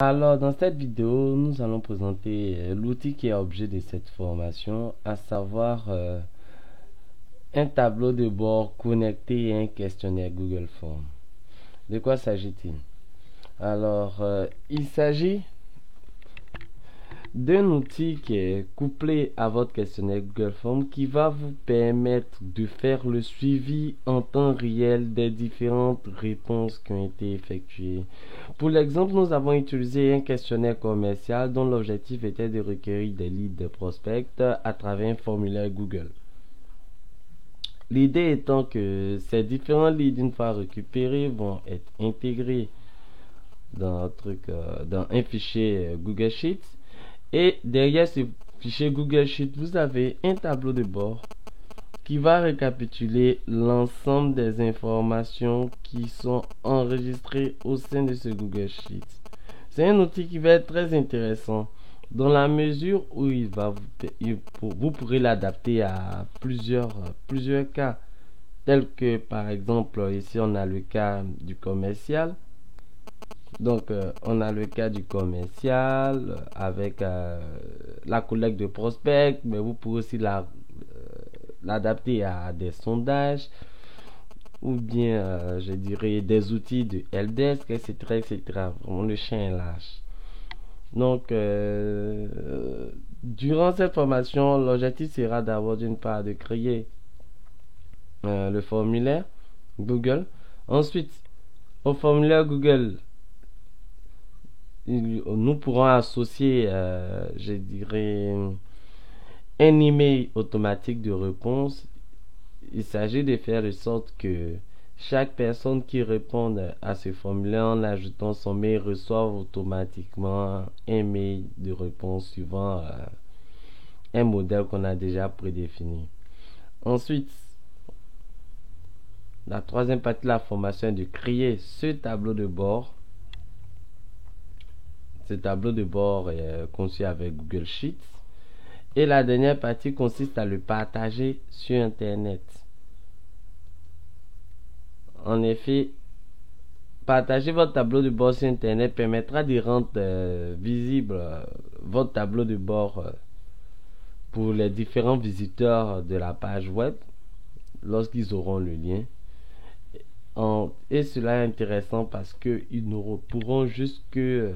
Alors, dans cette vidéo, nous allons présenter l'outil qui est objet de cette formation, à savoir un tableau de bord connecté et un questionnaire Google Forms. De quoi s'agit-il? Alors, il s'agit d'un outil qui est couplé à votre questionnaire Google Forms qui va vous permettre de faire le suivi en temps réel des différentes réponses qui ont été effectuées. Pour l'exemple, nous avons utilisé un questionnaire commercial dont l'objectif était de recueillir des leads de prospects à travers un formulaire Google. L'idée étant que ces différents leads, une fois récupérés, vont être intégrés dans un fichier Google Sheets. Et derrière ce fichier Google Sheet, vous avez un tableau de bord qui va récapituler l'ensemble des informations qui sont enregistrées au sein de ce Google Sheet. C'est un outil qui va être très intéressant dans la mesure où vous pourrez l'adapter à plusieurs cas, tels que par exemple ici on a le cas du commercial. Donc, on a le cas du commercial avec la collecte de prospects, mais vous pouvez aussi l'adapter à des sondages ou bien, je dirais, des outils de helpdesk, etc., etc. Vraiment, le chien est lâche. Donc, durant cette formation, l'objectif sera d'avoir d'une part de créer le formulaire Google. Ensuite, au formulaire Google, nous pourrons associer, je dirais, un email automatique de réponse. Il s'agit de faire de sorte que chaque personne qui répond à ce formulaire en ajoutant son mail reçoive automatiquement un mail de réponse suivant un modèle qu'on a déjà prédéfini. Ensuite, la troisième partie de la formation est de créer ce tableau de bord. Ce tableau de bord est conçu avec Google Sheets. Et la dernière partie consiste à le partager sur Internet. En effet, partager votre tableau de bord sur Internet permettra de rendre visible votre tableau de bord pour les différents visiteurs de la page web lorsqu'ils auront le lien. Et cela est intéressant parce qu'ils ne pourront juste que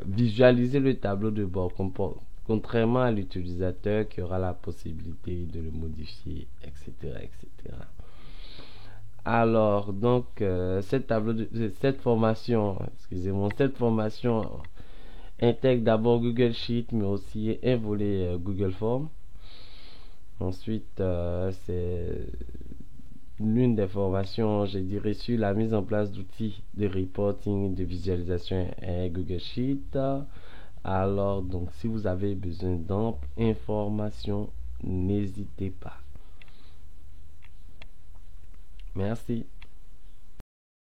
visualiser le tableau de bord, contrairement à l'utilisateur qui aura la possibilité de le modifier, etc., etc. Alors, donc, cette formation intègre d'abord Google Sheet, mais aussi un volet Google Forms. Ensuite, c'est l'une des formations, je dirais, sur la mise en place d'outils de reporting, de visualisation et Google Sheet. Alors, donc, si vous avez besoin d'amples informations, n'hésitez pas. Merci.